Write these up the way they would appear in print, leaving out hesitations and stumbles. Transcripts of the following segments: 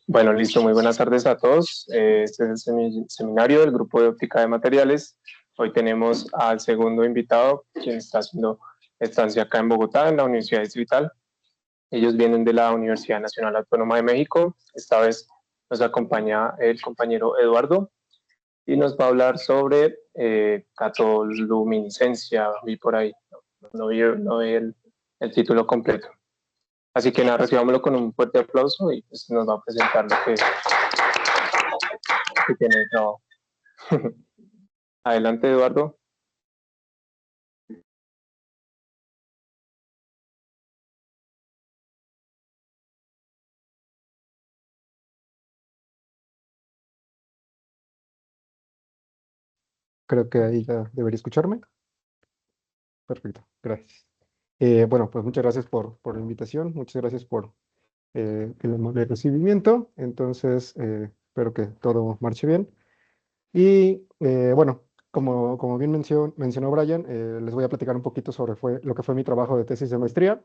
Bueno, listo, muy buenas tardes a todos. Este es el seminario del Grupo de Óptica de Materiales. Hoy tenemos al segundo invitado, quien está haciendo estancia acá en Bogotá, en la Universidad Distrital. Ellos vienen de la Universidad Nacional Autónoma de México. Esta vez nos acompaña el compañero Eduardo y nos va a hablar sobre catoluminiscencia. Vi por ahí, no vi el título completo. Así que nada, recibámoslo con un fuerte aplauso y pues nos va a presentar lo que tiene el trabajo. Adelante, Eduardo. Creo que ahí ya debería escucharme. Perfecto, gracias. Bueno, pues muchas gracias por la invitación, muchas gracias por el amable recibimiento. Entonces, espero que todo marche bien. Y bueno, como bien mencionó Brian, les voy a platicar un poquito sobre lo que fue mi trabajo de tesis de maestría.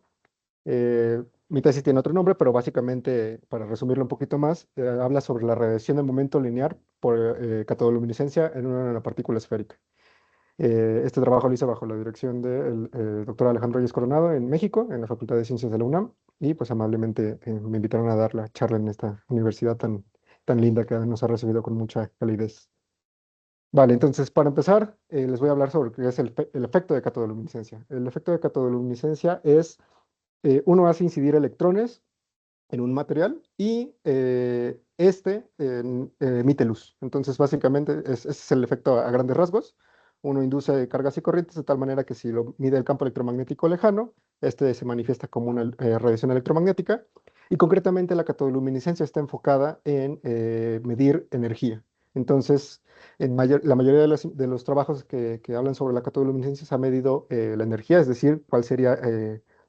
Mi tesis tiene otro nombre, pero básicamente, para resumirlo un poquito más, habla sobre la radiación de momento lineal por catodoluminiscencia en una nanopartícula esférica. Este trabajo lo hice bajo la dirección del doctor Alejandro Yes Coronado en México, en la Facultad de Ciencias de la UNAM, y pues amablemente me invitaron a dar la charla en esta universidad tan linda que nos ha recibido con mucha calidez. Vale, entonces para empezar, les voy a hablar sobre qué es el efecto de catodoluminiscencia. El efecto de catodoluminiscencia es, uno hace incidir electrones en un material y emite luz. Entonces, básicamente, ese es el efecto a grandes rasgos. Uno induce cargas y corrientes de tal manera que si lo mide el campo electromagnético lejano, este se manifiesta como una radiación electromagnética. Y concretamente la catodoluminiscencia está enfocada en medir energía. Entonces, la mayoría de los trabajos que hablan sobre la catodoluminiscencia se ha medido la energía, es decir, cuál sería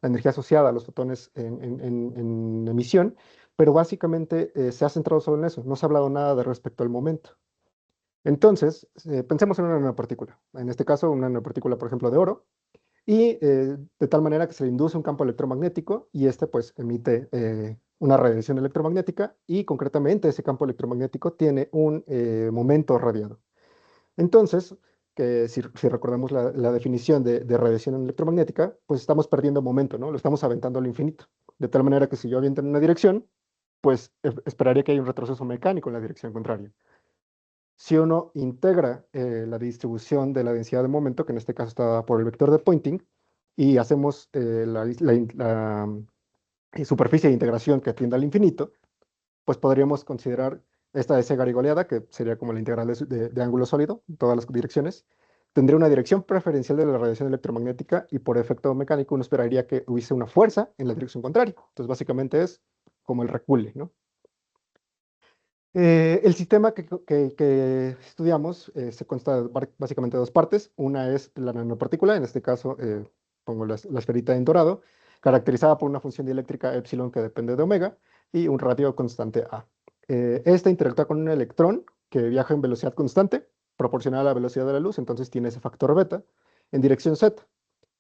la energía asociada a los fotones en emisión, pero básicamente se ha centrado solo en eso, no se ha hablado nada de respecto al momento. Entonces, pensemos en una nanopartícula, en este caso una nanopartícula, por ejemplo, de oro, y de tal manera que se le induce un campo electromagnético y este pues emite una radiación electromagnética y concretamente ese campo electromagnético tiene un momento radiado. Entonces, que si recordamos la definición de radiación electromagnética, pues estamos perdiendo momento, ¿no? Lo estamos aventando al infinito. De tal manera que si yo aviento en una dirección, pues esperaría que haya un retroceso mecánico en la dirección contraria. Si uno integra la distribución de la densidad de momento, que en este caso está dada por el vector de Poynting, y hacemos la superficie de integración que tiende al infinito, pues podríamos considerar esta S garigoleada, que sería como la integral de ángulo sólido, en todas las direcciones, tendría una dirección preferencial de la radiación electromagnética y por efecto mecánico uno esperaría que hubiese una fuerza en la dirección contraria. Entonces básicamente es como el recule, ¿no? El sistema que estudiamos se consta básicamente de dos partes. Una es la nanopartícula, en este caso pongo la esferita en dorado, caracterizada por una función dieléctrica epsilon que depende de omega y un radio constante A. Esta interactúa con un electrón que viaja en velocidad constante, proporcional a la velocidad de la luz, entonces tiene ese factor beta, en dirección z.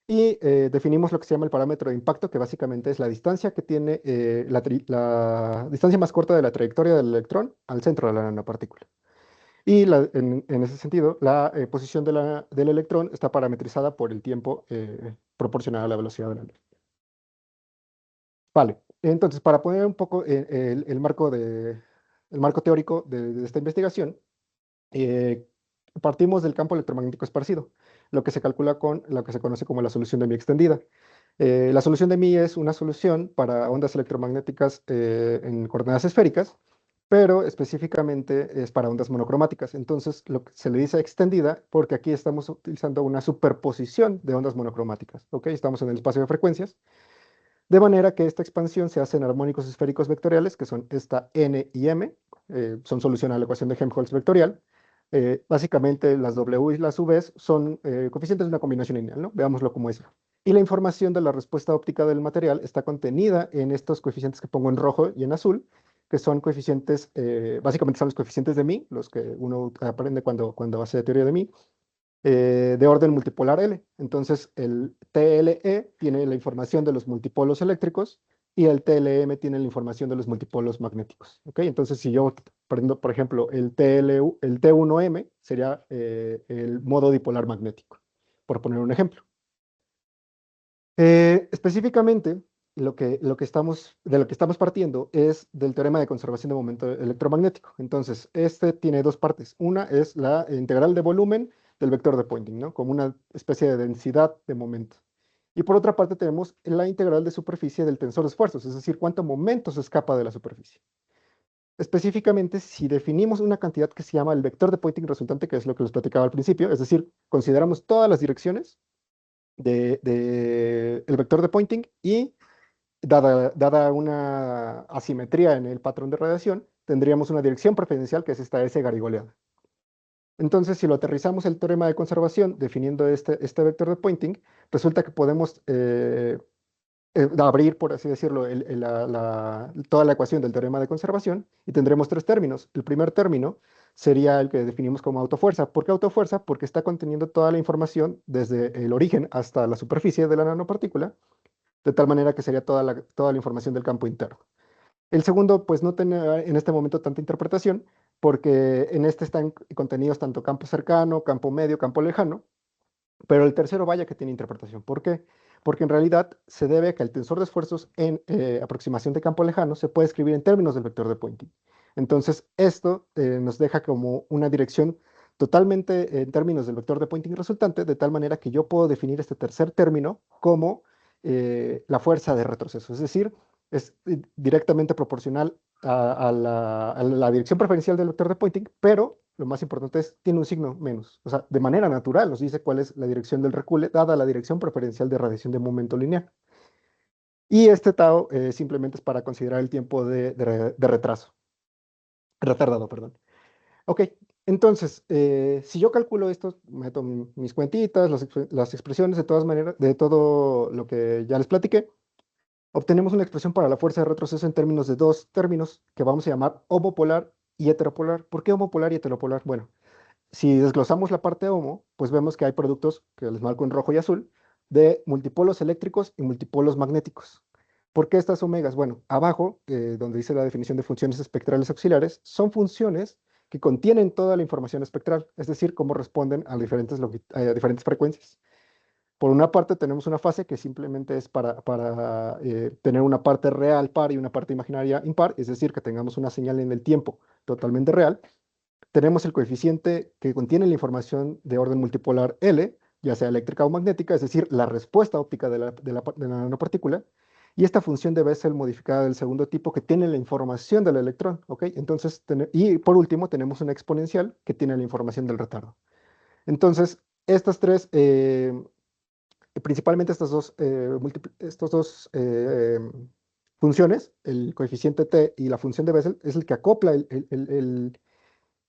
Y definimos lo que se llama el parámetro de impacto, que básicamente es la distancia que tiene, la distancia más corta de la trayectoria del electrón al centro de la nanopartícula. Y en ese sentido, la posición del electrón está parametrizada por el tiempo proporcional a la velocidad de la luz. Vale, entonces para poner un poco el marco teórico de esta investigación, partimos del campo electromagnético esparcido, lo que se calcula con lo que se conoce como la solución de Mie extendida. La solución de Mie es una solución para ondas electromagnéticas en coordenadas esféricas, pero específicamente es para ondas monocromáticas. Entonces, lo que se le dice extendida porque aquí estamos utilizando una superposición de ondas monocromáticas. ¿Ok? Estamos en el espacio de frecuencias. De manera que esta expansión se hace en armónicos esféricos vectoriales, que son esta n y m, son solución a la ecuación de Helmholtz vectorial. Básicamente las W y las Vs son coeficientes de una combinación lineal, ¿no? Veámoslo como eso. Y la información de la respuesta óptica del material está contenida en estos coeficientes que pongo en rojo y en azul, que son coeficientes, básicamente son los coeficientes de Mie, los que uno aprende cuando hace teoría de Mie. de orden multipolar L. Entonces, el TLE tiene la información de los multipolos eléctricos y el TLM tiene la información de los multipolos magnéticos. ¿Ok? Entonces, si yo prendo, por ejemplo, el T1M sería el modo dipolar magnético, por poner un ejemplo. Específicamente, de lo que estamos partiendo es del teorema de conservación de momento electromagnético. Entonces, este tiene dos partes. Una es la integral de volumen del vector de Poynting, ¿no? Como una especie de densidad de momento. Y por otra parte tenemos la integral de superficie del tensor de esfuerzos, es decir, cuánto momento se escapa de la superficie. Específicamente, si definimos una cantidad que se llama el vector de Poynting resultante, que es lo que les platicaba al principio, es decir, consideramos todas las direcciones el vector de Poynting y dada una asimetría en el patrón de radiación, tendríamos una dirección preferencial que es esta S garigoleada. Entonces, si lo aterrizamos el teorema de conservación definiendo este vector de Poynting, resulta que podemos abrir, por así decirlo, toda la ecuación del teorema de conservación y tendremos tres términos. El primer término sería el que definimos como autofuerza. ¿Por qué autofuerza? Porque está conteniendo toda la información desde el origen hasta la superficie de la nanopartícula, de tal manera que sería toda la información del campo interno. El segundo, pues no tiene en este momento tanta interpretación, porque en este están contenidos tanto campo cercano, campo medio, campo lejano, pero el tercero vaya que tiene interpretación. ¿Por qué? Porque en realidad se debe a que el tensor de esfuerzos en aproximación de campo lejano se puede escribir en términos del vector de Poynting. Entonces, esto nos deja como una dirección totalmente en términos del vector de Poynting resultante, de tal manera que yo puedo definir este tercer término como la fuerza de retroceso. Es decir, es directamente proporcional a la dirección preferencial del vector de Poynting, pero lo más importante es, tiene un signo menos. O sea, de manera natural nos dice cuál es la dirección del recule, dada la dirección preferencial de radiación de momento lineal. Y este tau simplemente es para considerar el tiempo de retraso, retardado, perdón. Ok, entonces, si yo calculo esto, meto mis cuentitas, las expresiones de todas maneras, de todo lo que ya les platiqué, obtenemos una expresión para la fuerza de retroceso en términos de dos términos que vamos a llamar homopolar y heteropolar. ¿Por qué homopolar y heteropolar? Bueno, si desglosamos la parte homo, pues vemos que hay productos que les marco en rojo y azul de multipolos eléctricos y multipolos magnéticos. ¿Por qué estas omegas? Bueno, abajo, donde dice la definición de funciones espectrales auxiliares, son funciones que contienen toda la información espectral, es decir, cómo responden a diferentes frecuencias. Por una parte tenemos una fase que simplemente es para tener una parte real par y una parte imaginaria impar, es decir, que tengamos una señal en el tiempo totalmente real. Tenemos el coeficiente que contiene la información de orden multipolar L, ya sea eléctrica o magnética, es decir, la respuesta óptica de la nanopartícula. Y esta función debe ser modificada del segundo tipo que tiene la información del electrón, ¿ok? Entonces, y por último tenemos una exponencial que tiene la información del retardo. Entonces, estas tres principalmente estas dos funciones, el coeficiente T y la función de Bessel, es el que acopla el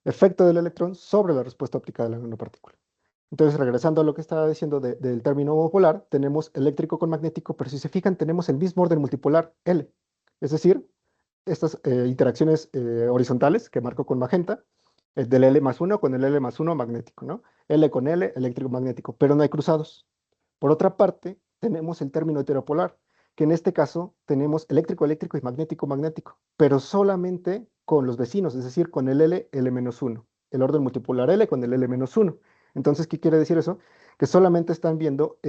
efecto del electrón sobre la respuesta óptica de la nanopartícula. Entonces, regresando a lo que estaba diciendo del término homopolar, tenemos eléctrico con magnético, pero si se fijan, tenemos el mismo orden multipolar L. Es decir, estas interacciones horizontales que marco con magenta, del L+1 con el L+1 magnético, ¿no? L con L, eléctrico magnético, pero no hay cruzados. Por otra parte, tenemos el término heteropolar, que en este caso tenemos eléctrico, eléctrico y magnético, magnético, pero solamente con los vecinos, es decir, con el L, L-1, el orden multipolar L con el L-1. Entonces, ¿qué quiere decir eso? Que solamente están viendo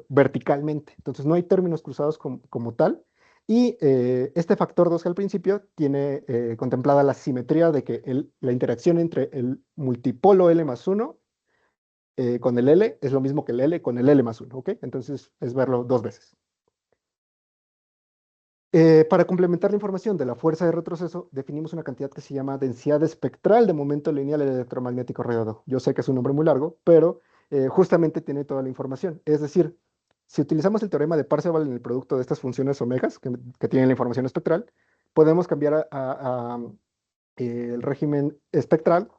verticalmente. Entonces, no hay términos cruzados como tal. Y este factor 2 al principio tiene contemplada la simetría de que la interacción entre el multipolo L+1 con el L es lo mismo que el L con el L+1, ¿ok? Entonces es verlo dos veces. Para complementar la información de la fuerza de retroceso, definimos una cantidad que se llama densidad espectral de momento lineal electromagnético radiado. Yo sé que es un nombre muy largo, pero justamente tiene toda la información. Es decir, si utilizamos el teorema de Parseval en el producto de estas funciones omegas que tienen la información espectral, podemos cambiar el régimen espectral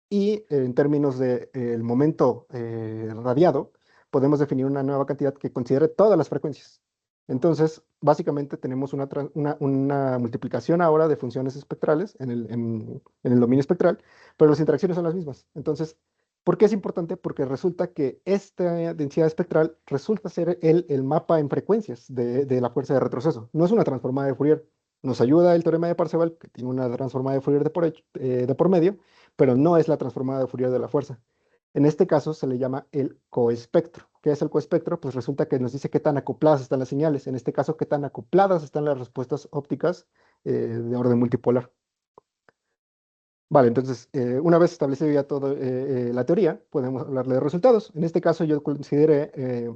y en términos del momento radiado, podemos definir una nueva cantidad que considere todas las frecuencias. Entonces, básicamente tenemos una multiplicación ahora de funciones espectrales en el dominio espectral, pero las interacciones son las mismas. Entonces, ¿Por qué es importante? Porque resulta que esta densidad espectral resulta ser el mapa en frecuencias de la fuerza de retroceso. No es una transformada de Fourier. Nos ayuda el teorema de Parseval, que tiene una transformada de Fourier de por medio, pero no es la transformada de Fourier de la fuerza. En este caso se le llama el coespectro. ¿Qué es el coespectro? Pues resulta que nos dice qué tan acopladas están las señales. En este caso, qué tan acopladas están las respuestas ópticas de orden multipolar. Vale, entonces, una vez establecido ya toda la teoría, podemos hablarle de resultados. En este caso, yo consideré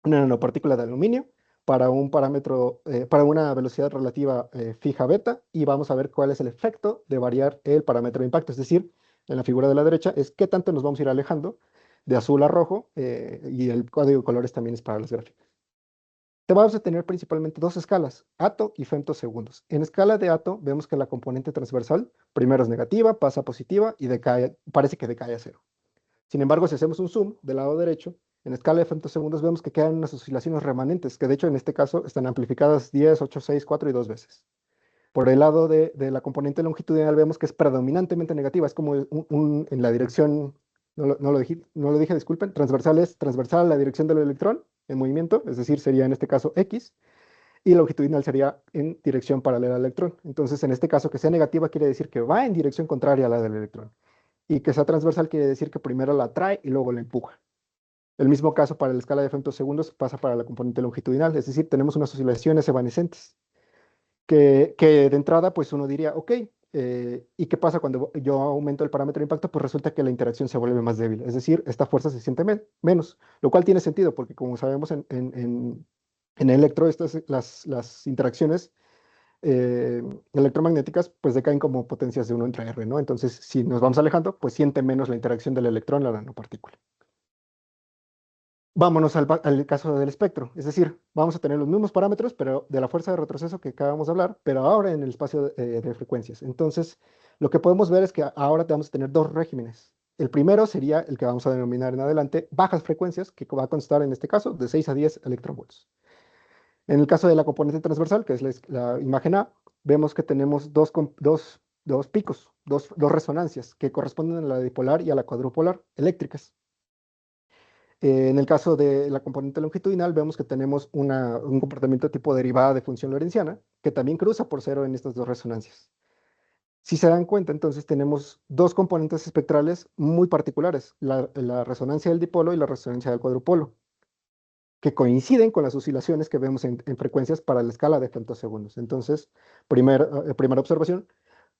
una nanopartícula de aluminio para un parámetro, para una velocidad relativa fija beta, y vamos a ver cuál es el efecto de variar el parámetro de impacto. Es decir, en la figura de la derecha es qué tanto nos vamos a ir alejando de azul a rojo, y el código de colores también es para las gráficas. Te vamos a tener principalmente dos escalas, atto y femtosegundos. En escala de atto vemos que la componente transversal primero es negativa, pasa a positiva y decae, parece que decae a cero. Sin embargo, si hacemos un zoom del lado derecho, en escala de femtosegundos vemos que quedan unas oscilaciones remanentes, que de hecho en este caso están amplificadas 10, 8, 6, 4 y 2 veces. Por el lado de la componente longitudinal vemos que es predominantemente negativa, es como en la dirección, no lo dije, disculpen, transversal es transversal a la dirección del electrón en movimiento, es decir, sería en este caso X, y longitudinal sería en dirección paralela al electrón. Entonces, en este caso, que sea negativa quiere decir que va en dirección contraria a la del electrón, y que sea transversal quiere decir que primero la atrae y luego la empuja. El mismo caso para la escala de femtosegundos pasa para la componente longitudinal, es decir, tenemos unas oscilaciones evanescentes que de entrada, pues uno diría, ok, ¿y qué pasa cuando yo aumento el parámetro de impacto? Pues resulta que la interacción se vuelve más débil, es decir, esta fuerza se siente menos, lo cual tiene sentido, porque como sabemos en electro, las interacciones eh, electromagnéticas, pues decaen como potencias de 1 entre R, ¿no? Entonces, si nos vamos alejando, pues siente menos la interacción del electrón a la nanopartícula. Vámonos al caso del espectro, es decir, vamos a tener los mismos parámetros, pero de la fuerza de retroceso que acabamos de hablar, pero ahora en el espacio de frecuencias. Entonces, lo que podemos ver es que ahora vamos a tener dos regímenes. El primero sería el que vamos a denominar en adelante bajas frecuencias, que va a constar en este caso de 6 a 10 electronvolts. En el caso de la componente transversal, que es la imagen A, vemos que tenemos dos picos, dos resonancias que corresponden a la dipolar y a la cuadrupolar eléctricas. En el caso de la componente longitudinal, vemos que tenemos un comportamiento tipo derivada de función lorentziana, que también cruza por cero en estas dos resonancias. Si se dan cuenta, entonces tenemos dos componentes espectrales muy particulares, la resonancia del dipolo y la resonancia del cuadrupolo, que coinciden con las oscilaciones que vemos en frecuencias para la escala de femtosegundos. Entonces, primera observación,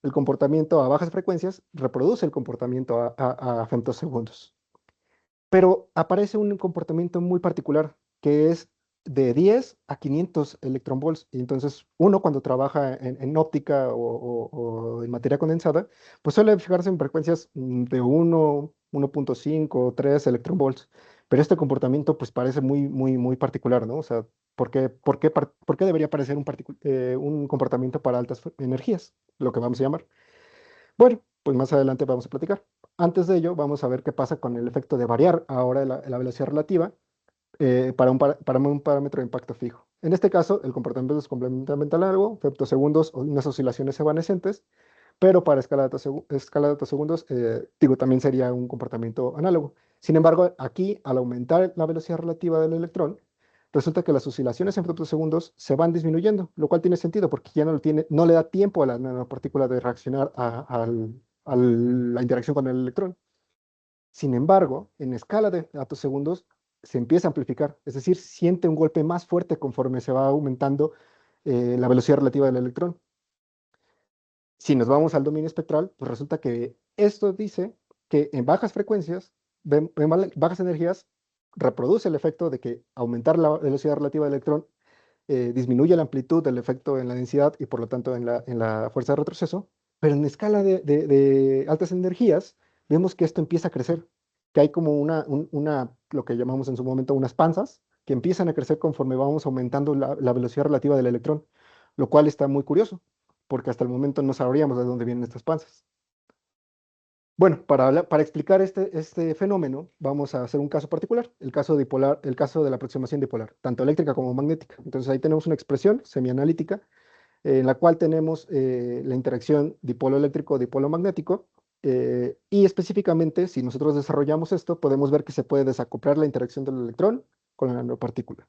el comportamiento a bajas frecuencias reproduce el comportamiento a femtosegundos. Pero aparece un comportamiento muy particular, que es de 10 a 500 electronvolts. Y entonces uno cuando trabaja en óptica o en materia condensada, pues suele fijarse en frecuencias de 1, 1.5, 3 electronvolts. Pero este comportamiento pues parece muy particular, ¿no? O sea, ¿por qué debería parecer un comportamiento para altas energías? Lo que vamos a llamar. Bueno, pues más adelante vamos a platicar. Antes de ello, vamos a ver qué pasa con el efecto de variar ahora la velocidad relativa para un parámetro de impacto fijo. En este caso, el comportamiento es completamente largo, femtosegundos o unas oscilaciones evanescentes, pero para escala de atasegundos, digo, también sería un comportamiento análogo. Sin embargo, aquí, al aumentar la velocidad relativa del electrón, resulta que las oscilaciones en femtosegundos se van disminuyendo, lo cual tiene sentido porque ya no le da tiempo a la nanopartícula de reaccionar a la interacción con el electrón. Sin embargo, en escala de atosegundos se empieza a amplificar, es decir, siente un golpe más fuerte conforme se va aumentando la velocidad relativa del electrón. Si nos vamos al dominio espectral, pues resulta que esto dice que en bajas frecuencias, bajas energías, reproduce el efecto de que aumentar la velocidad relativa del electrón disminuye la amplitud del efecto en la densidad y por lo tanto en la fuerza de retroceso, pero en escala de altas energías vemos que esto empieza a crecer, que hay como lo que llamamos en su momento unas panzas, que empiezan a crecer conforme vamos aumentando la velocidad relativa del electrón, lo cual está muy curioso, porque hasta el momento no sabríamos de dónde vienen estas panzas. Bueno, para explicar este fenómeno, vamos a hacer un caso particular, el caso dipolar, el caso de la aproximación dipolar, tanto eléctrica como magnética. Entonces ahí tenemos una expresión semianalítica en la cual tenemos la interacción dipolo eléctrico-dipolo magnético, Y específicamente, si nosotros desarrollamos esto, podemos ver que se puede desacoplar la interacción del electrón con la nanopartícula.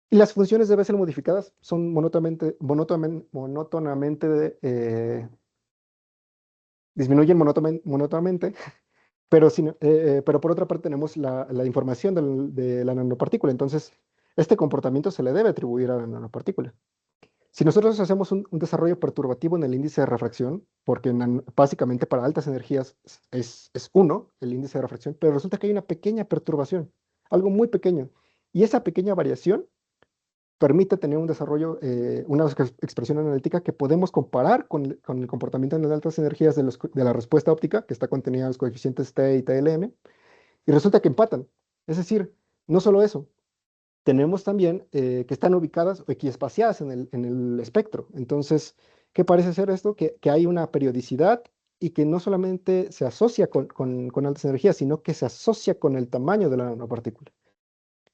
Y las funciones deben ser modificadas, son monótonamente, disminuyen monótonamente, pero por otra parte tenemos la información de la nanopartícula. Entonces, este comportamiento se le debe atribuir a la nanopartícula. Si nosotros hacemos un desarrollo perturbativo en el índice de refracción, porque básicamente para altas energías es 1 el índice de refracción, pero resulta que hay una pequeña perturbación, algo muy pequeño, y esa pequeña variación permite tener un desarrollo, una expresión analítica que podemos comparar con el comportamiento en las altas energías de la respuesta óptica, que está contenida en los coeficientes T y TLM, y resulta que empatan. Es decir, no solo eso, tenemos también que están ubicadas o equiespaciadas en el espectro. Entonces, ¿qué parece ser esto? Que hay una periodicidad y que no solamente se asocia con altas energías, sino que se asocia con el tamaño de la nanopartícula.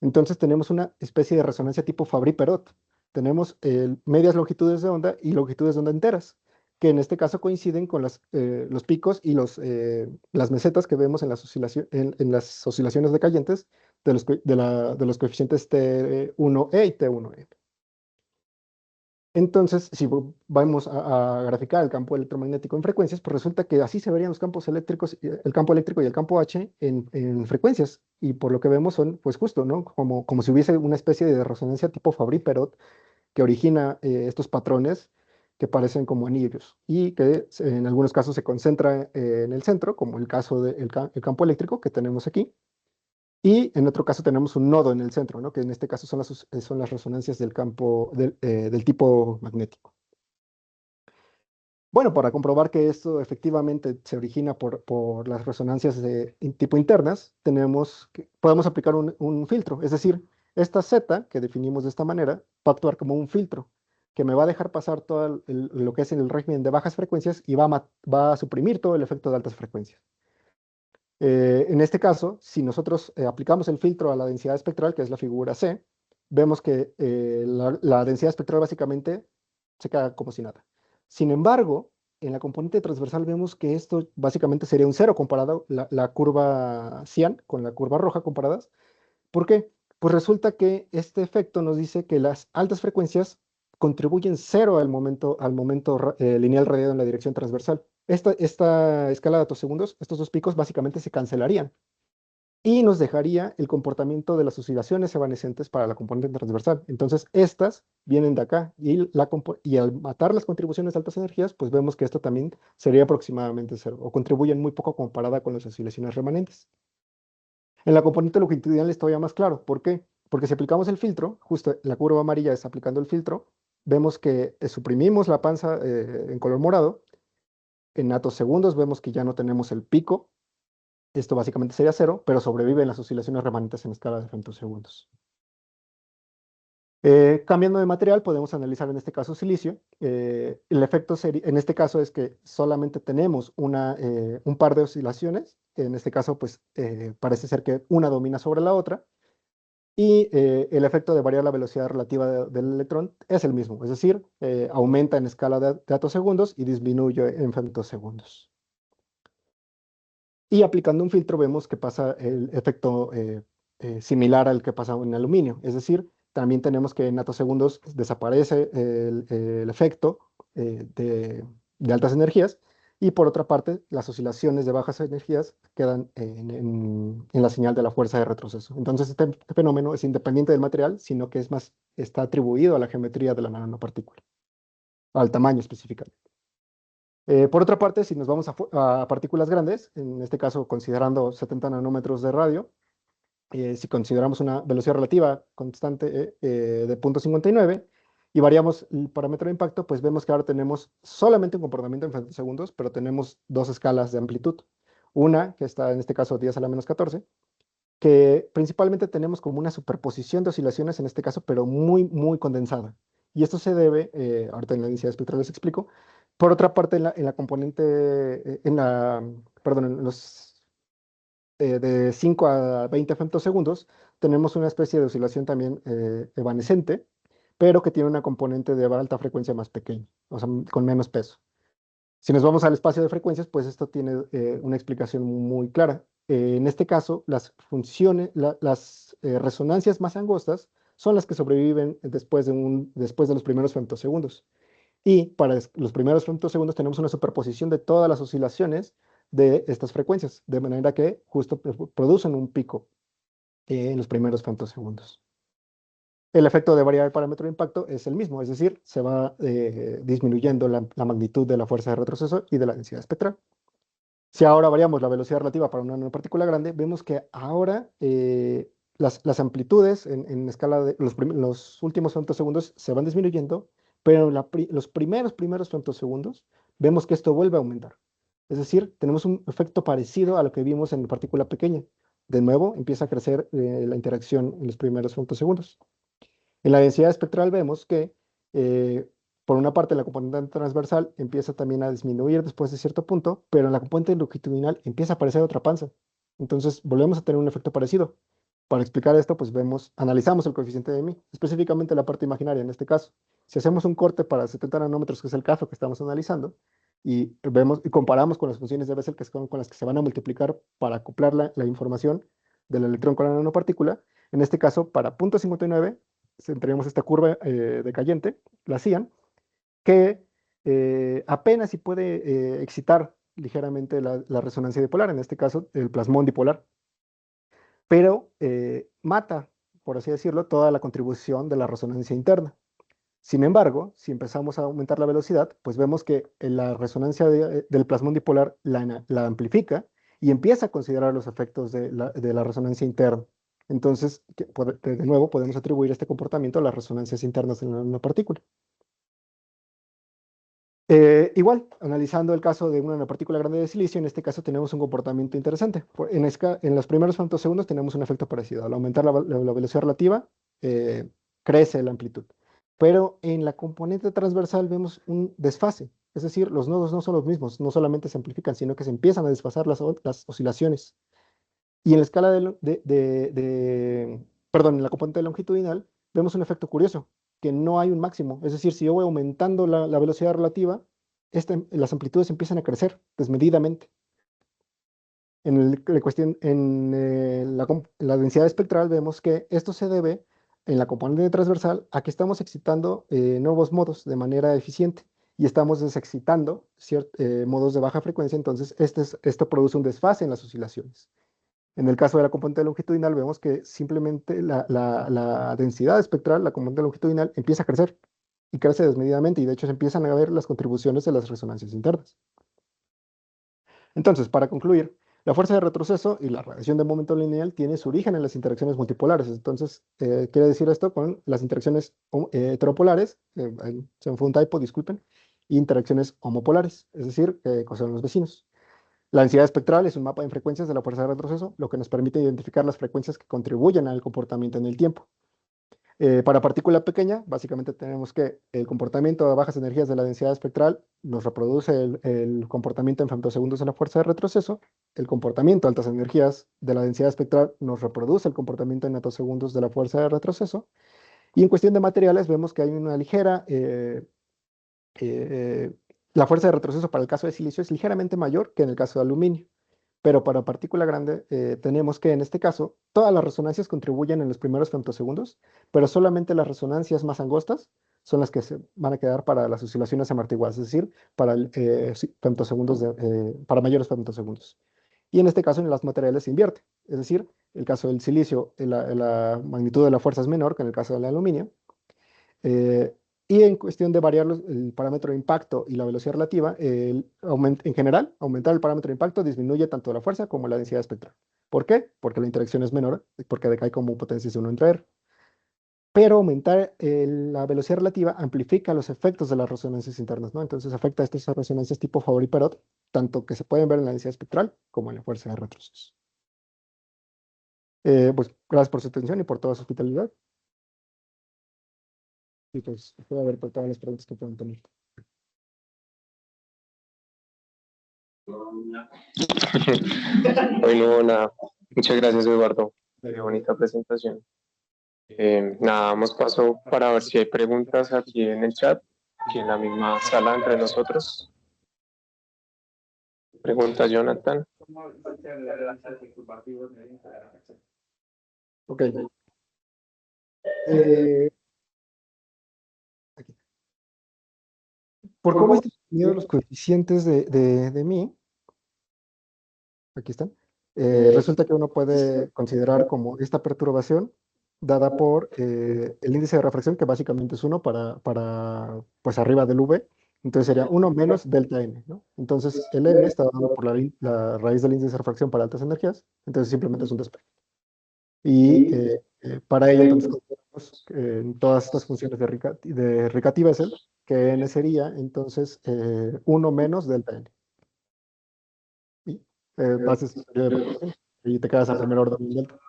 Entonces tenemos una especie de resonancia tipo Fabry-Perot. Tenemos medias longitudes de onda y longitudes de onda enteras, que en este caso coinciden con los picos y las mesetas que vemos en las oscilaciones decayentes de los coeficientes T1e y T1e. Entonces, si vamos a graficar el campo electromagnético en frecuencias, pues resulta que así se verían los campos eléctricos, el campo eléctrico y el campo H en frecuencias. Y por lo que vemos son, pues justo, ¿no? Como si hubiese una especie de resonancia tipo Fabry-Perot que origina estos patrones que parecen como anillos y que en algunos casos se concentra en el centro, como el caso del campo eléctrico que tenemos aquí. Y en otro caso tenemos un nodo en el centro, ¿no? Que en este caso son las resonancias del campo del tipo magnético. Bueno, para comprobar que esto efectivamente se origina por las resonancias de tipo internas, podemos aplicar un filtro. Es decir, esta Z que definimos de esta manera va a actuar como un filtro que me va a dejar pasar todo lo que es en el régimen de bajas frecuencias y va a suprimir todo el efecto de altas frecuencias. En este caso, si nosotros aplicamos el filtro a la densidad espectral, que es la figura C, vemos que la densidad espectral básicamente se queda como si nada. Sin embargo, en la componente transversal vemos que esto básicamente sería un cero comparado, la curva cian con la curva roja comparadas. ¿Por qué? Pues resulta que este efecto nos dice que las altas frecuencias contribuyen cero al momento lineal radiado en la dirección transversal. Esta escala de datos segundos, estos dos picos básicamente se cancelarían y nos dejaría el comportamiento de las oscilaciones evanescentes para la componente transversal. Entonces, estas vienen de acá y al matar las contribuciones de altas energías, pues vemos que esto también sería aproximadamente cero o contribuyen muy poco comparada con las oscilaciones remanentes. En la componente longitudinal es todavía más claro. ¿Por qué? Porque si aplicamos el filtro, justo la curva amarilla es aplicando el filtro, vemos que suprimimos la panza en color morado. En segundos vemos que ya no tenemos el pico. Esto básicamente sería cero, pero sobreviven las oscilaciones remanentes en escala de femtosegundos. Cambiando de material, podemos analizar en este caso silicio. El efecto en este caso es que solamente tenemos un par de oscilaciones. En este caso, pues parece ser que una domina sobre la otra. Y el efecto de variar la velocidad relativa del electrón es el mismo, es decir, aumenta en escala de atosegundos y disminuye en femtosegundos. Y aplicando un filtro vemos que pasa el efecto similar al que pasa en aluminio, es decir, también tenemos que en atosegundos desaparece el efecto de altas energías y por otra parte las oscilaciones de bajas energías quedan en la señal de la fuerza de retroceso. Entonces este fenómeno es independiente del material, sino que está atribuido a la geometría de la nanopartícula, al tamaño específicamente. Por otra parte, si nos vamos a partículas grandes, en este caso considerando 70 nanómetros de radio, si consideramos una velocidad relativa constante de 0,59 y variamos el parámetro de impacto, pues vemos que ahora tenemos solamente un comportamiento en femtosegundos, pero tenemos dos escalas de amplitud. Una, que está en este caso 10 a la menos 14, que principalmente tenemos como una superposición de oscilaciones en este caso, pero muy, muy condensada. Y esto se debe, ahorita en la densidad espectral les explico, por otra parte en la componente, perdón, en los de 5 a 20 femtosegundos, tenemos una especie de oscilación también evanescente, pero que tiene una componente de alta frecuencia más pequeña, o sea, con menos peso. Si nos vamos al espacio de frecuencias, pues esto tiene una explicación muy clara. En este caso, las funciones, las resonancias más angostas son las que sobreviven después de los primeros femtosegundos. Y para los primeros femtosegundos tenemos una superposición de todas las oscilaciones de estas frecuencias, de manera que justo producen un pico en los primeros femtosegundos. El efecto de variar el parámetro de impacto es el mismo, es decir, se va disminuyendo la magnitud de la fuerza de retroceso y de la densidad espectral. Si ahora variamos la velocidad relativa para una nanopartícula grande, vemos que ahora las amplitudes en escala de los últimos femtosegundos se van disminuyendo, pero en los primeros femtosegundos vemos que esto vuelve a aumentar. Es decir, tenemos un efecto parecido a lo que vimos en la partícula pequeña. De nuevo, empieza a crecer la interacción en los primeros femtosegundos. En la densidad espectral vemos que, por una parte, la componente transversal empieza también a disminuir después de cierto punto, pero en la componente longitudinal empieza a aparecer otra panza. Entonces, volvemos a tener un efecto parecido. Para explicar esto, pues analizamos el coeficiente de μ, específicamente la parte imaginaria en este caso. Si hacemos un corte para 70 nanómetros, que es el caso que estamos analizando, y vemos y comparamos con las funciones de Bessel, que son con las que se van a multiplicar para acoplar la información del electrón con la nanopartícula, en este caso, para 0.59, tendríamos esta curva decayente, la hacían, que apenas si puede excitar ligeramente la resonancia dipolar, en este caso el plasmón dipolar, pero mata, por así decirlo, toda la contribución de la resonancia interna. Sin embargo, si empezamos a aumentar la velocidad, pues vemos que la resonancia del plasmón dipolar la amplifica y empieza a considerar los efectos de la resonancia interna. Entonces, de nuevo, podemos atribuir este comportamiento a las resonancias internas en una partícula. Igual, analizando el caso de una partícula grande de silicio, en este caso tenemos un comportamiento interesante. En los primeros femtosegundos tenemos un efecto parecido. Al aumentar la velocidad relativa, crece la amplitud. Pero en la componente transversal vemos un desfase. Es decir, los nodos no son los mismos, no solamente se amplifican, sino que se empiezan a desfasar las oscilaciones. Y en la escala perdón, en la componente longitudinal, vemos un efecto curioso, que no hay un máximo. Es decir, si yo voy aumentando la velocidad relativa, las amplitudes empiezan a crecer desmedidamente. En la densidad espectral vemos que esto se debe en la componente transversal a que estamos excitando nuevos modos de manera eficiente y estamos desexcitando modos de baja frecuencia, entonces esto produce un desfase en las oscilaciones. En el caso de la componente longitudinal vemos que simplemente la densidad espectral, la componente longitudinal, empieza a crecer y crece desmedidamente y de hecho se empiezan a ver las contribuciones de las resonancias internas. Entonces, para concluir, la fuerza de retroceso y la radiación de momento lineal tiene su origen en las interacciones multipolares. Entonces, quiere decir esto con las interacciones heteropolares, se me fue un typo, disculpen, y interacciones homopolares, es decir, que son los vecinos. La densidad espectral es un mapa de frecuencias de la fuerza de retroceso, lo que nos permite identificar las frecuencias que contribuyen al comportamiento en el tiempo. Para partícula pequeña, básicamente tenemos que el comportamiento a bajas energías de la densidad espectral nos reproduce el comportamiento en femtosegundos de la fuerza de retroceso. El comportamiento a altas energías de la densidad espectral nos reproduce el comportamiento en nanosegundos de la fuerza de retroceso. Y en cuestión de materiales, vemos que hay una ligera la fuerza de retroceso para el caso de silicio es ligeramente mayor que en el caso de aluminio, pero para partícula grande tenemos que en este caso todas las resonancias contribuyen en los primeros femtosegundos, pero solamente las resonancias más angostas son las que se van a quedar para las oscilaciones amortiguadas, es decir, para mayores femtosegundos. Y en este caso en los materiales se invierte, es decir, el caso del silicio, la magnitud de la fuerza es menor que en el caso del aluminio. Y en cuestión de variar el parámetro de impacto y la velocidad relativa, en general, aumentar el parámetro de impacto disminuye tanto la fuerza como la densidad espectral. ¿Por qué? Porque la interacción es menor, porque decae como potencias de 1 entre R. Pero aumentar la velocidad relativa amplifica los efectos de las resonancias internas, ¿no? Entonces afecta a estas resonancias tipo Fabry-Perot, tanto que se pueden ver en la densidad espectral como en la fuerza de retroceso. Pues gracias por su atención y por toda su hospitalidad. Y pues espero haber por todas las preguntas que puedan tener. Bueno, nada, muchas gracias, Eduardo. Qué bonita presentación. Nada, damos paso para ver si hay preguntas aquí en el chat, aquí en la misma sala entre nosotros. Pregunta Jonathan. Ok. Aquí. Por cómo están definidos los coeficientes de mí, aquí están, resulta que uno puede considerar como esta perturbación dada por el índice de refracción, que básicamente es 1 para pues arriba del V, entonces sería 1 menos delta n, ¿no? Entonces el n está dado por la raíz del índice de refracción para altas energías, entonces simplemente es un despejo. Y para ello, entonces, consideramos en todas estas funciones de Riccati-Bessel, que n sería entonces 1 menos delta n. Y haces tu teoría de propagación y te quedas a primer orden del delta.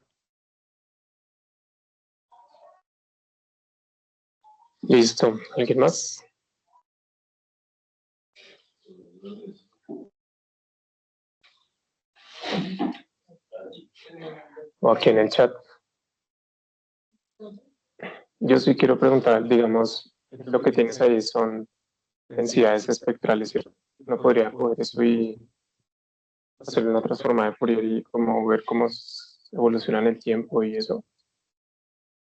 Listo. ¿Alguien más? O aquí en el chat. Yo sí quiero preguntar, digamos, lo que tienes ahí son densidades espectrales, ¿cierto? No podría coger eso y hacer una transformada de Fourier y como ver cómo evoluciona en el tiempo y eso.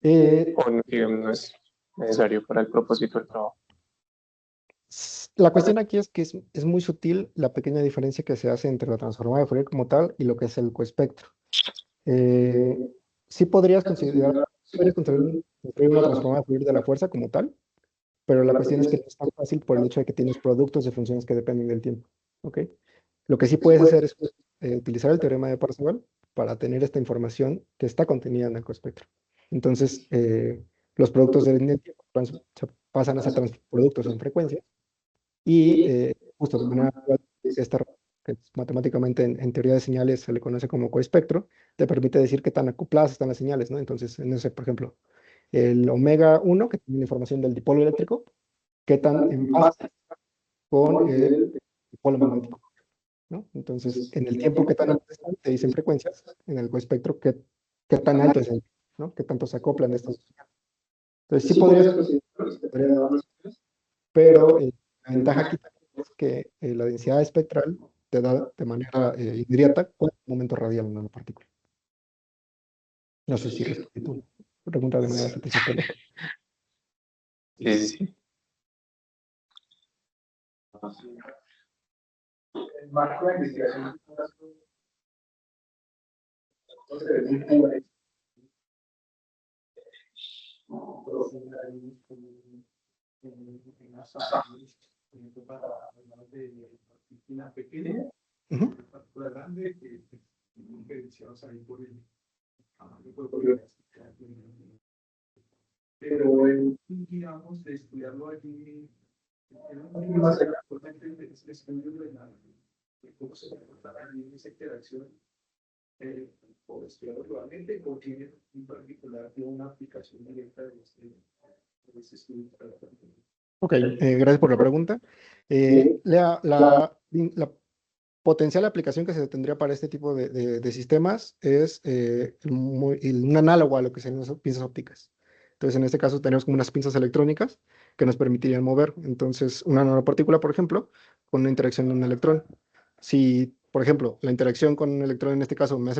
O no, digamos, no es necesario para el propósito del trabajo. La cuestión aquí es que es muy sutil la pequeña diferencia que se hace entre la transformada de Fourier como tal y lo que es el coespectro. Eh, sí podrías construir una transformada de Fourier de la fuerza como tal, pero la cuestión es que no es tan fácil por el hecho de que tienes productos de funciones que dependen del tiempo. ¿Ok? Lo que sí puedes hacer es utilizar el teorema de Parseval para tener esta información que está contenida en el coespectro. Entonces, los productos del tiempo se pasan a ser productos en frecuencia y justo de manera natural, esta que matemáticamente en teoría de señales se le conoce como coespectro, te permite decir qué tan acopladas están las señales, ¿no? Entonces, no sé, por ejemplo, el omega 1, que tiene la información del dipolo eléctrico, qué tan en fase con el dipolo magnético, ¿no? Entonces, en el tiempo qué tan alto están, te dicen frecuencias, en el coespectro qué tan alto es el, ¿no? Qué tanto se acoplan de estas dos señales. Entonces, sí podrías considerar, pero la ventaja aquí es que la densidad espectral te da de manera inmediata cuál es el momento radial de una partícula. No sé si respondí tu pregunta de manera satisfactoria. Sí, sí, sí. Marco de investigación. Pero digamos, de estudiarlo allí, más allá, es estudio de cómo se comporta allí esa interacción, o estudiarlo globalmente, o tiene en particular una aplicación directa de este estudio. Ok, gracias por la pregunta. La potencial aplicación que se tendría para este tipo de sistemas es un análogo a lo que serían las pinzas ópticas. Entonces, en este caso, tenemos como unas pinzas electrónicas que nos permitirían mover. Entonces, una nanopartícula, por ejemplo, con una interacción de un electrón. Si, por ejemplo, la interacción con un electrón en este caso me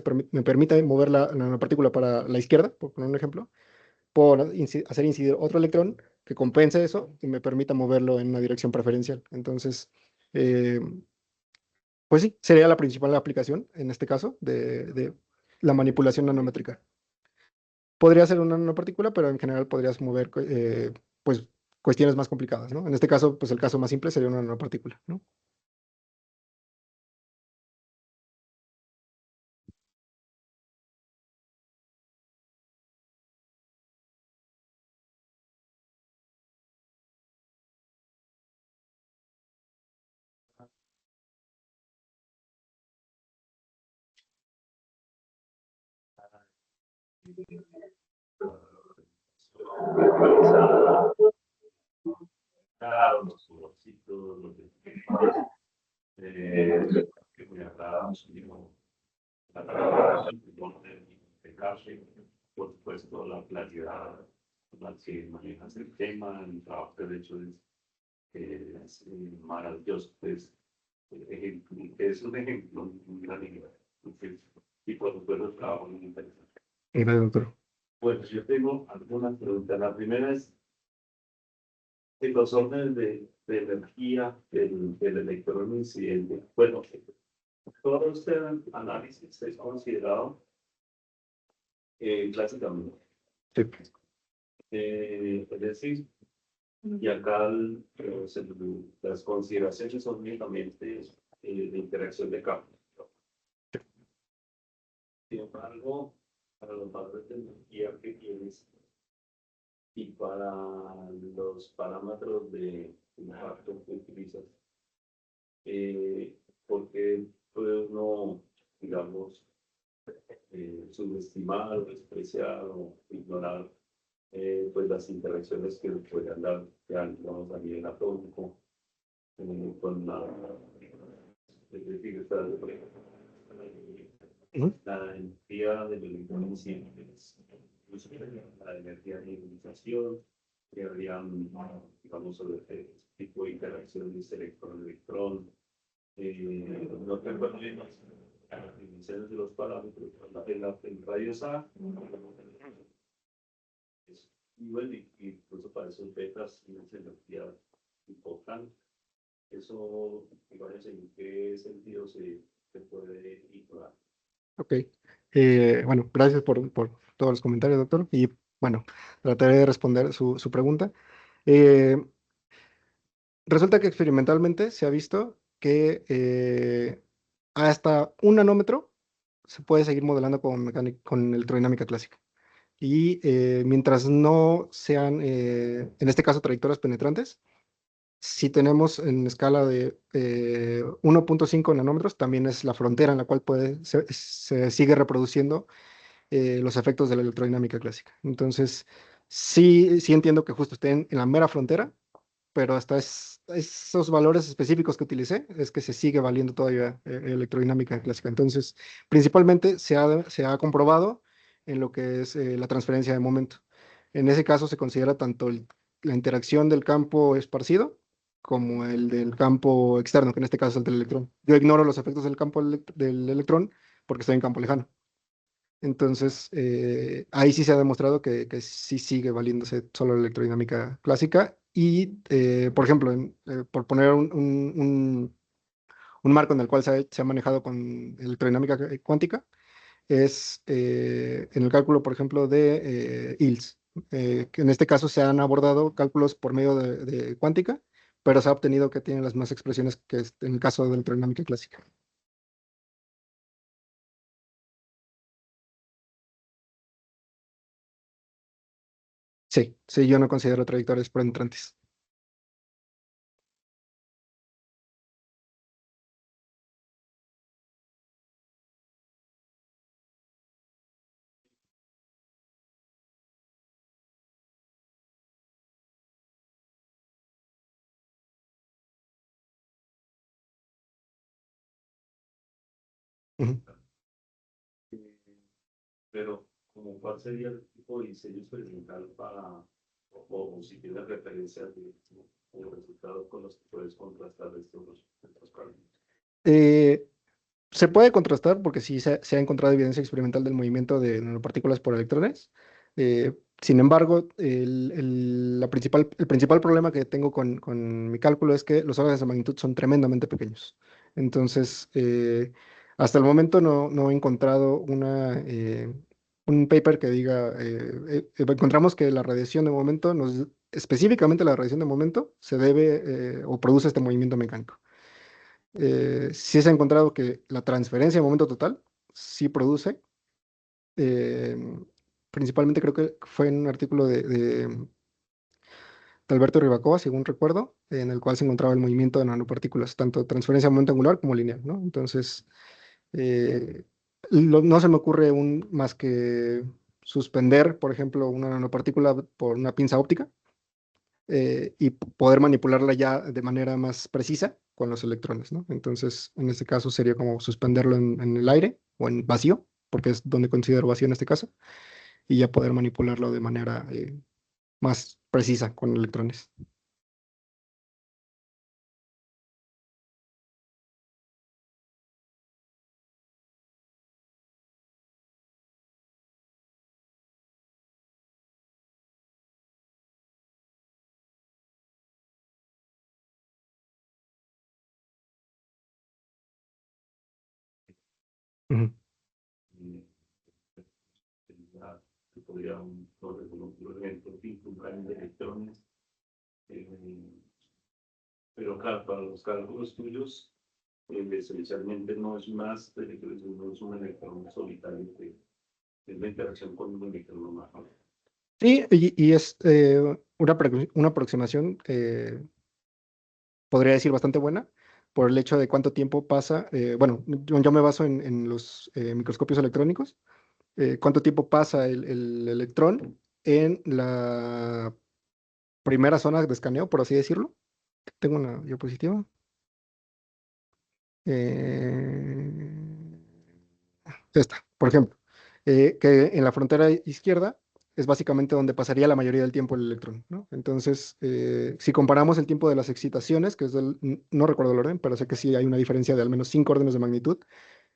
permite mover la nanopartícula para la izquierda, por poner un ejemplo, puedo hacer incidir otro electrón que compense eso y me permita moverlo en una dirección preferencial. Entonces, eh, pues sí, sería la principal aplicación, en este caso, de la manipulación nanométrica. Podría ser una nanopartícula, pero en general podrías mover pues, cuestiones más complicadas, ¿no? En este caso, pues el caso más simple sería una nanopartícula, ¿no? Claro, los colorcitos, que muy agradables, digo, la preparación de caso, por supuesto, la claridad con la que manejas el tema, el trabajo que de hecho es maravilloso, pues, Es un ejemplo, una línea. Y por supuesto, el trabajo muy interesante. Gracias, doctor. Bueno, yo tengo algunas preguntas. La primera es, en los órdenes de energía del electrón incidente. Bueno, todo este análisis es considerado clásicamente. Sí. Es decir, y acá las consideraciones son únicamente de interacción de campos. Sin embargo, para los valores de energía que tienes y para los parámetros de impacto que utilizas, porque puede uno, digamos, subestimar o despreciar o ignorar pues las interacciones que pueden dar, ya, digamos, a nivel atómico, con la, es decir, Ujú. la energía del electrón en sí, la energía de ionización, que habrían, digamos, sobre este tipo de interacciones electrón-electrón. No tengo las dimensiones de los parámetros, el radio A, y bueno, incluso para esos betas, una energía importante. Eso, digamos, ¿en qué sentido se puede ignorar? Ok. Bueno, gracias por todos los comentarios, doctor. Y bueno, trataré de responder su pregunta. Eh, Resulta que experimentalmente se ha visto que hasta un nanómetro se puede seguir modelando con electrodinámica clásica. Y mientras no sean, en este caso, trayectorias penetrantes, si tenemos en escala de 1.5 nanómetros, también es la frontera en la cual se sigue reproduciendo los efectos de la electrodinámica clásica. Entonces, sí entiendo que justo estén en la mera frontera, pero hasta esos valores específicos que utilicé es que se sigue valiendo todavía electrodinámica clásica. Entonces, principalmente se ha comprobado en lo que es la transferencia de momento. En ese caso se considera tanto la interacción del campo esparcido como el del campo externo, que en este caso es el del electrón. Yo ignoro los efectos del campo del electrón porque estoy en campo lejano. Entonces, ahí sí se ha demostrado que sí sigue valiéndose solo la electrodinámica clásica. Y, por ejemplo, por poner un marco en el cual se ha manejado con electrodinámica cuántica, es en el cálculo, por ejemplo, de ILS, que en este caso se han abordado cálculos por medio de cuántica, pero se ha obtenido que tienen las mismas expresiones que en el caso de electrodinámica clásica. Sí, sí, yo no considero trayectorias penetrantes. Ujú. Pero, como ¿cuál sería el tipo de diseño experimental para, o si tienes referencias de resultados con los que puedes contrastar estos cálculos? Eh, Se puede contrastar porque sí se ha encontrado evidencia experimental del movimiento de nanopartículas por electrones. Sin embargo, el principal problema que tengo con mi cálculo es que los órdenes de magnitud son tremendamente pequeños. Entonces, hasta el momento no he encontrado un paper que diga, encontramos que la radiación de momento, específicamente la radiación de momento, se debe o produce este movimiento mecánico. Sí se ha encontrado que la transferencia de momento total sí produce. eh, Principalmente creo que fue en un artículo de Alberto Ribacoa, según recuerdo, en el cual se encontraba el movimiento de nanopartículas, tanto transferencia de momento angular como lineal, ¿no? Entonces, eh, no se me ocurre más que suspender, por ejemplo, una nanopartícula por una pinza óptica y poder manipularla ya de manera más precisa con los electrones, ¿no? Entonces, en este caso sería como suspenderlo en el aire o en vacío, porque es donde considero vacío en este caso, y ya poder manipularlo de manera más precisa con electrones. Ujú. Se podría un ejemplo, un plan de electrones. Pero claro, para los cálculos tuyos, esencialmente no es más de no es un electrón solitario, es la interacción con un electrón normal. Sí, y es una aproximación, podría decir, bastante buena por el hecho de cuánto tiempo pasa. Bueno, yo me baso en los microscopios electrónicos, cuánto tiempo pasa el electrón en la primera zona de escaneo, por así decirlo. Tengo una diapositiva. Esta, por ejemplo, que en la frontera izquierda es básicamente donde pasaría la mayoría del tiempo el electrón, ¿no? Entonces, si comparamos el tiempo de las excitaciones, que es no recuerdo el orden, pero sé que sí hay una diferencia de al menos 5 órdenes de magnitud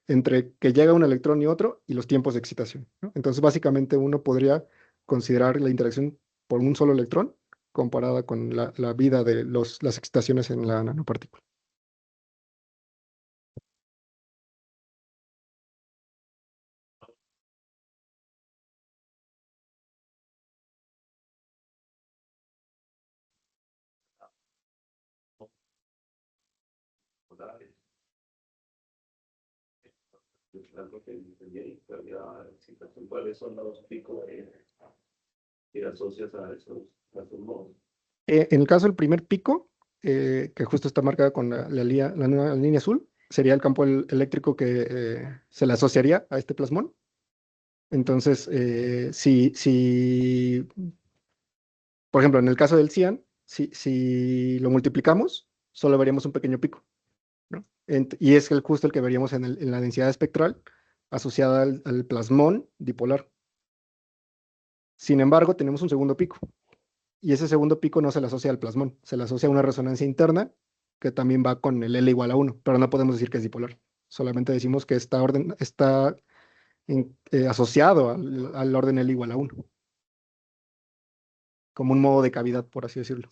entre que llega un electrón y otro y los tiempos de excitación, ¿no? Entonces, básicamente uno podría considerar la interacción por un solo electrón comparada con la vida de las excitaciones en la nanopartícula. Algo que entendí ahí, que había excitación. ¿Cuáles son los picos que asocias a esos modos? En el caso del primer pico, que justo está marcada con la nueva línea azul, sería el campo eléctrico que se le asociaría a este plasmón. Entonces, por ejemplo, en el caso del cian, si lo multiplicamos, solo veríamos un pequeño pico, ¿no? Y es justo el que veríamos en la densidad espectral asociada al plasmón dipolar. Sin embargo, tenemos un segundo pico. Y ese segundo pico no se le asocia al plasmón, se le asocia a una resonancia interna que también va con el L igual a 1, pero no podemos decir que es dipolar. Solamente decimos que está asociado al orden L igual a 1, como un modo de cavidad, por así decirlo.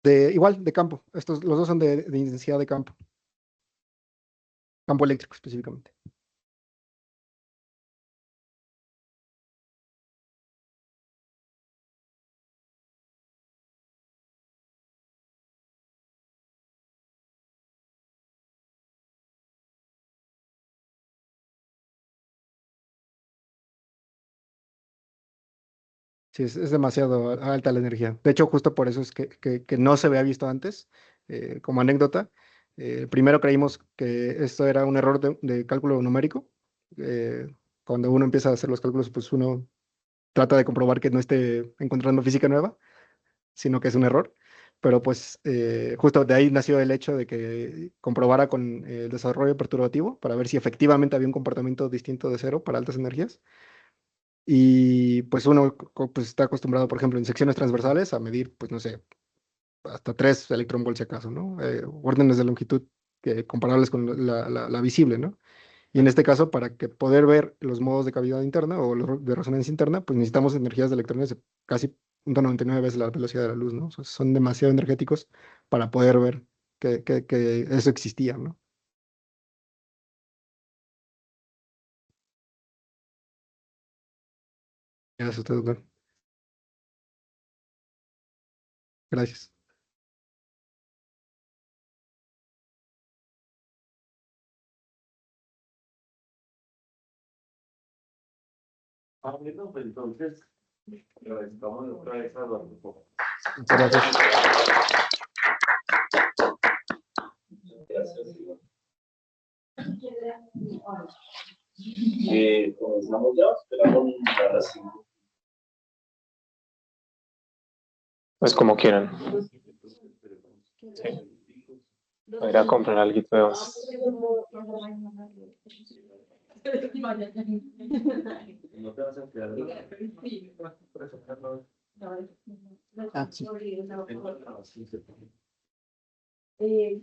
Igual, de campo. Los dos son de intensidad de campo eléctrico específicamente. Sí, es demasiado alta la energía. De hecho, justo por eso es que no se había visto antes. Como anécdota, primero creímos que esto era un error de cálculo numérico. Eh, Cuando uno empieza a hacer los cálculos, pues uno trata de comprobar que no esté encontrando física nueva, sino que es un error. Pero pues justo de ahí nació el hecho de que comprobara con el desarrollo perturbativo para ver si efectivamente había un comportamiento distinto de cero para altas energías. Y pues uno pues, está acostumbrado, por ejemplo, en secciones transversales a medir, pues no sé, hasta 3 electronvolts si acaso, ¿no? Órdenes de longitud comparables con la visible, ¿no? Y en este caso, para que poder ver los modos de cavidad interna o los de resonancia interna, pues necesitamos energías de electrones de casi 0.99 veces la velocidad de la luz, ¿no? O sea, son demasiado energéticos para poder ver que eso existía, ¿no? Gracias a usted, doctor. Gracias. Bueno, pues entonces, agradecemos otra vez a Eduardo. Muchas gracias. Gracias, Iván. Comenzamos ya, esperamos a las 5. Pues como quieran. Sí. Voy a ir a comprar algo de once. No te vas a quedar. Ah, sí. Sí.